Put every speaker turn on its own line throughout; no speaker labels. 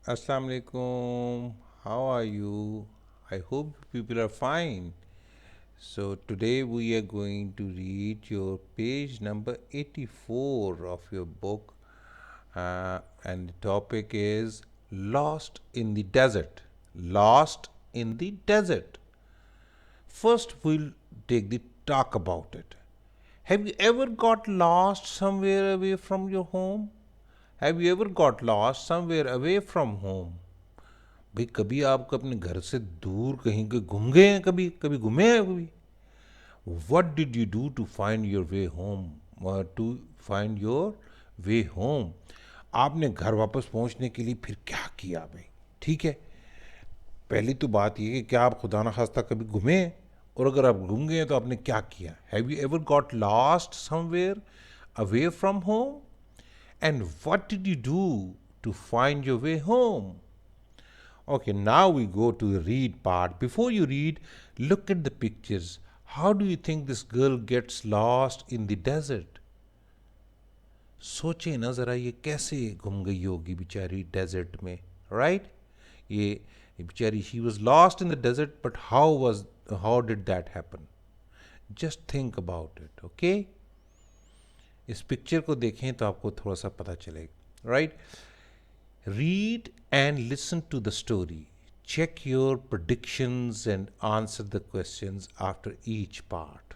Assalamu alaikum. How are you? I hope people are fine. So today we are going to read your page number 84 of your book, and the topic is Lost in the Desert. Lost in the Desert. First, we'll take the talk about it. Have you ever got lost somewhere away from your home? Have you ever got lost somewhere away from home? भाई कभी आप अपने घर से दूर कहीं के घूम गए हैं? कभी कभी घूमे हैं कभी? What did you do to find your way home? To find your way home, आपने घर वापस पहुंचने के लिए फिर क्या किया भाई? ठीक है, पहली तो बात यह कि क्या आप खुदा ना खास्ता कभी घूमे हैं, और अगर आप घूम गए हैं तो आपने क्या किया? Have you ever got lost somewhere away from home, and what did you do to find your way home? Okay, now we go to the read part. Before you read, look at the pictures. How do you think this girl gets lost in the desert? सोचे ना ज़रा, ये कैसे घूम गई होगी बेचारी desert में, राइट? ये बेचारी she was lost in the desert, but how did that happen? Just think about it, okay? इस पिक्चर को देखें तो आपको थोड़ा सा पता चलेगा, right? Read and listen to the story. Check your predictions and answer the questions after each part.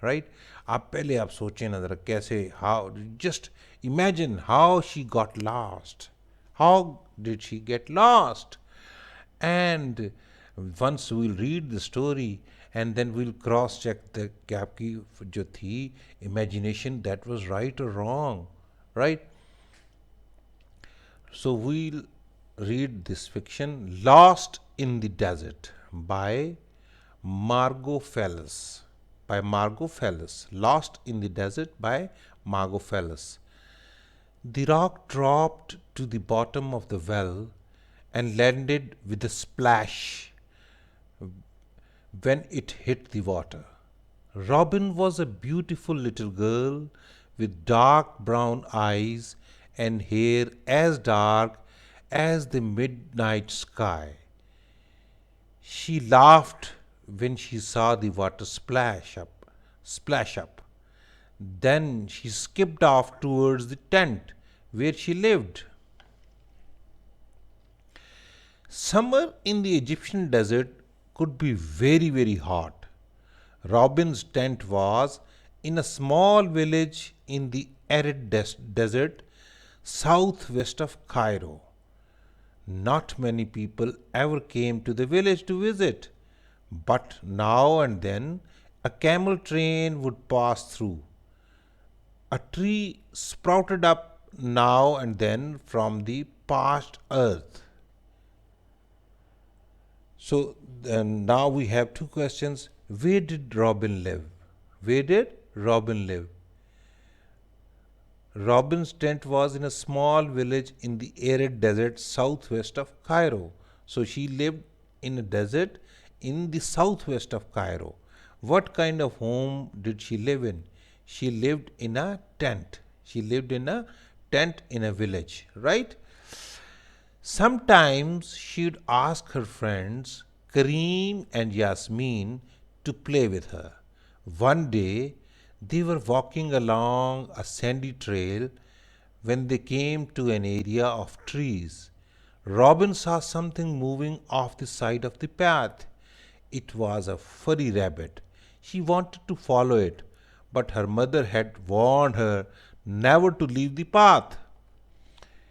Right? आप पहले आप सोचें ना ज़रा कैसे, how, just imagine how she got lost. How did she get lost? And once we'll read the story and then we'll cross check the कि आपकी जो थी imagination, that was right or wrong, right? So we'll read this fiction, Lost in the Desert by Margot Fellis. By Margot Fellis. Lost in the Desert by Margot Fellis. The rock dropped to the bottom of the well and landed with a splash when it hit the water. Robin was a beautiful little girl with dark brown eyes and hair as dark as the midnight sky. She laughed when she saw the water splash up. Then she skipped off towards the tent where she lived. Summer in the Egyptian desert could be very, very hot. Robin's tent was in a small village in the arid desert southwest of Cairo. Not many people ever came to the village to visit, but now and then a camel train would pass through. A tree sprouted up now and then from the parched earth. So now we have two questions. Where did Robin live? Where did Robin live? Robin's tent was in a small village in the arid desert southwest of Cairo. So she lived in a desert in the southwest of Cairo. What kind of home did she live in? She lived in a tent. She lived in a tent in a village, right? Sometimes she'd ask her friends, Kareem and Yasmin, to play with her. One day, they were walking along a sandy trail when they came to an area of trees. Robin saw something moving off the side of the path. It was a furry rabbit. She wanted to follow it, but her mother had warned her never to leave the path.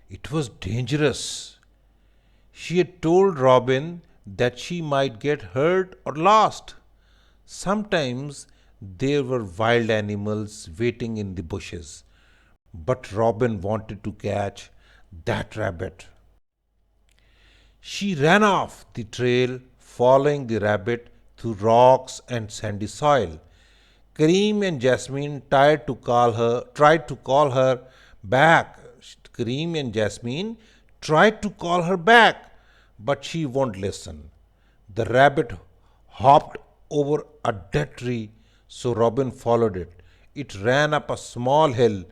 It was dangerous. She had told Robin that she might get hurt or lost. Sometimes there were wild animals waiting in the bushes, but Robin wanted to catch that rabbit. She ran off the trail, following the rabbit through rocks and sandy soil. Kareem and Jasmine tried to call her back. Kareem and Jasmine tried to call her back, but she won't listen. The rabbit hopped over a dead tree, so Robin followed it. It ran up a small hill.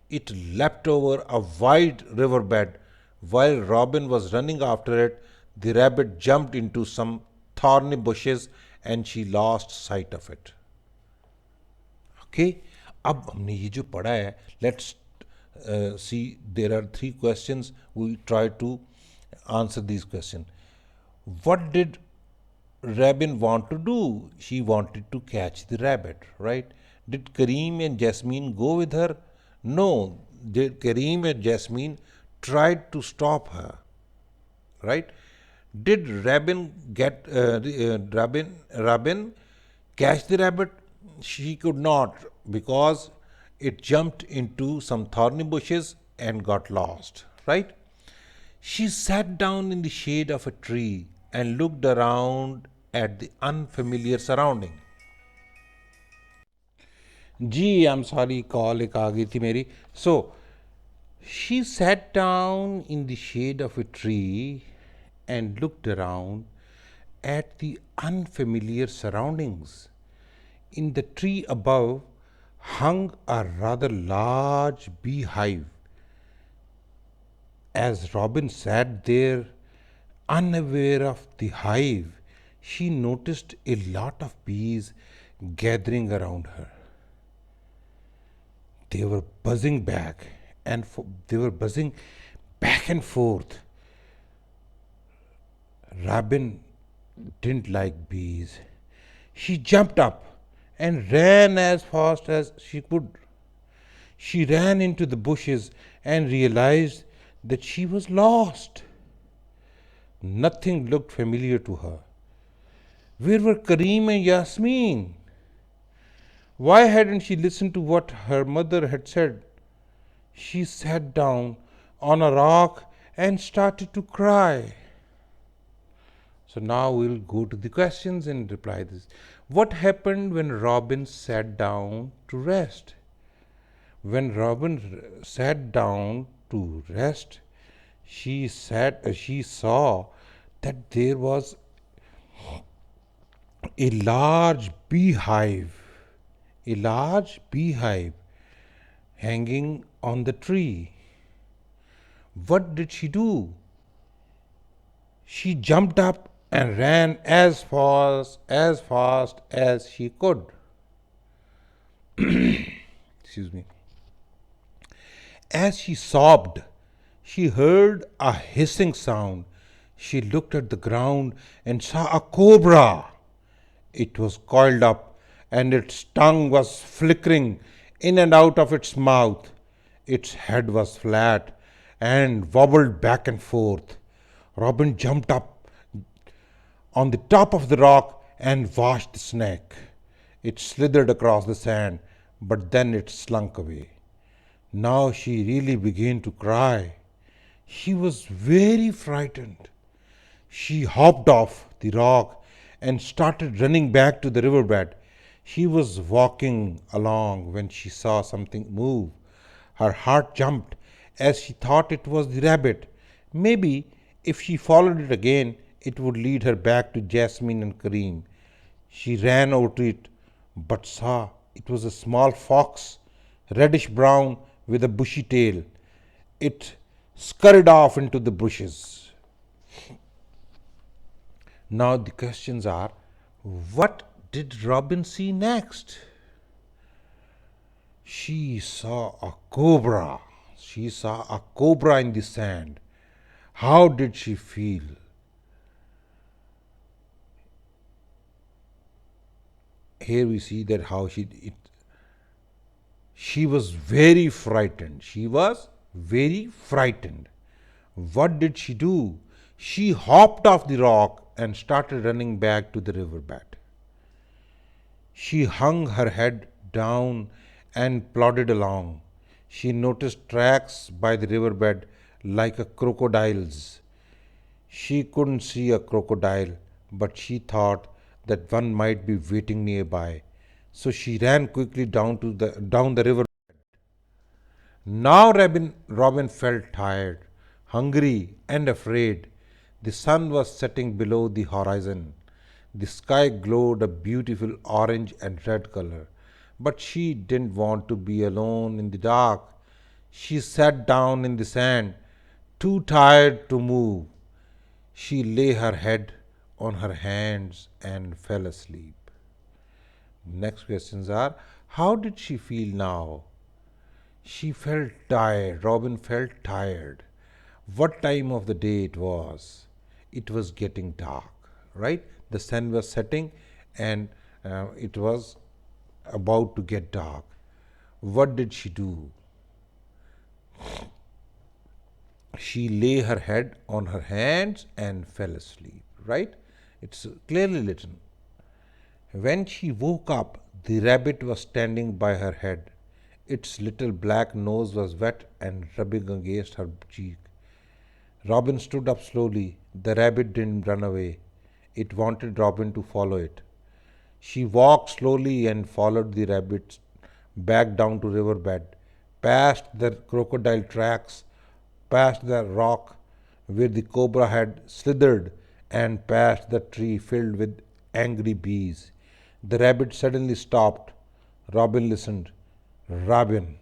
It leapt over a wide riverbed, While Robin was running after it, the rabbit jumped into some thorny bushes and she lost sight of it. Okay, अब हमने ये जो पढ़ा है, let's see there are three questions, we try to answer this question. What did Rabin want to do? She wanted to catch the rabbit, right? Did Kareem and Jasmine go with her? No. Did Kareem and Jasmine tried to stop her, right? Did Rabin catch the rabbit? She could not because it jumped into some thorny bushes and got lost, right? She sat down in the shade of a tree and looked around at the unfamiliar surrounding. जी I am sorry, call एक आ गई थी मेरी. सो she sat down in the shade of a tree and looked around at the unfamiliar surroundings. In the tree above hung a rather large beehive. As Robin sat there, unaware of the hive, she noticed a lot of bees gathering around her. They were buzzing back they were buzzing back and forth. Robin didn't like bees. She jumped up and ran as fast as she could. She ran into the bushes and realized that she was lost. Nothing looked familiar to her. Where were Kareem and Yasmin? Why hadn't she listened to what her mother had said? She sat down on a rock and started to cry. So now we'll go to the questions and reply this. What happened when Robin sat down to rest? When Robin sat down to rest, she saw that there was a large beehive hanging on the tree. What did she do? She jumped up and ran as fast as she could. Excuse me. As she sobbed, she heard a hissing sound. She looked at the ground and saw a cobra. It was coiled up and its tongue was flickering in and out of its mouth. Its head was flat and wobbled back and forth. Robin jumped up on the top of the rock and watched the snake. It slithered across the sand, but then it slunk away. Now she really began to cry. She was very frightened. She hopped off the rock and started running back to the riverbed. She was walking along when she saw something move. Her heart jumped as she thought it was the rabbit. Maybe if she followed it again, it would lead her back to Jasmine and Kareem. She ran over to it, but saw it was a small fox, reddish brown with a bushy tail. It scurried off into the bushes. Now the questions are, what did Robin see next? She saw a cobra. She saw a cobra in the sand. How did she feel? Here we see that how she was very frightened. She was very frightened. What did she do? She hopped off the rock and started running back to the riverbed. She hung her head down and plodded along. She noticed tracks by the riverbed like a crocodile's. She couldn't see a crocodile, but she thought that one might be waiting nearby. So she ran quickly down the river. Now Robin felt tired, hungry, and afraid. The sun was setting below the horizon. The sky glowed a beautiful orange and red color. But she didn't want to be alone in the dark. She sat down in the sand, Too tired to move, she lay her head on her hands and fell asleep. Next questions are, how did she feel now? She felt tired. Robin felt tired. What time of the day it was? It was getting dark, right? The sun was setting and it was about to get dark. What did she do? She lay her head on her hands and fell asleep, right? It's clearly written. When she woke up, the rabbit was standing by her head. Its little black nose was wet and rubbing against her cheek. Robin stood up slowly. The rabbit didn't run away. It wanted Robin to follow it. She walked slowly and followed the rabbit back down to riverbed, past the crocodile tracks, past the rock where the cobra had slithered, and past the tree filled with angry bees. The rabbit suddenly stopped. Robin listened. Robin,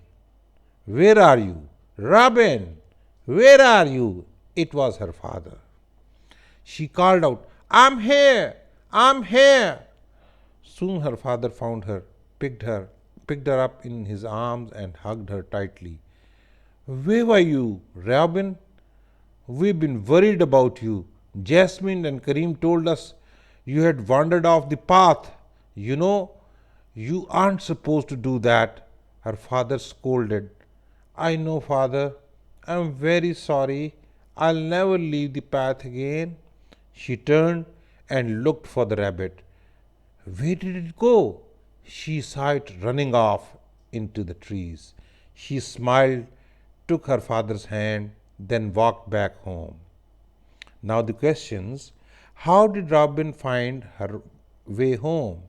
where are you? Robin, where are you? It was her father. She called out, I'm here! I'm here! Soon her father found her, picked her up in his arms and hugged her tightly. Where were you, Robin? We've been worried about you. Jasmine and Kareem told us you had wandered off the path. You know, you aren't supposed to do that, her father scolded. I know, father. I'm very sorry. I'll never leave the path again. She turned and looked for the rabbit. Where did it go? She saw it running off into the trees. She smiled, took her father's hand, then walked back home. Now the questions, how did Robin find her way home?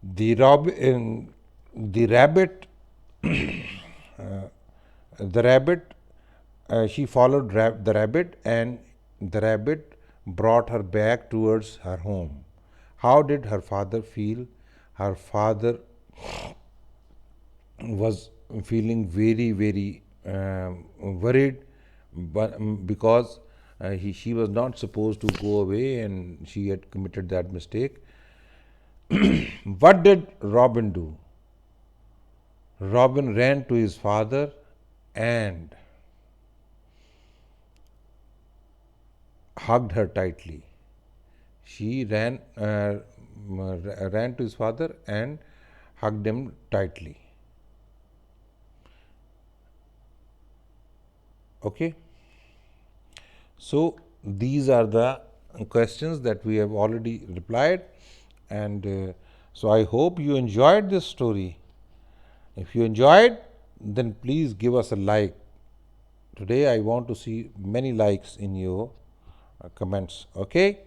The, the rabbit, the rabbit, she followed the rabbit and the rabbit brought her back towards her home. How did her father feel? Her father was feeling very, very worried, but because she was not supposed to go away and she had committed that mistake. What did Robin do? Robin ran to his father and hugged her tightly. She ran to his father and hugged him tightly. Okay. So these are the questions that we have already replied, and so I hope you enjoyed this story. If you enjoyed, then please give us a like. Today I want to see many likes in your comments. Okay.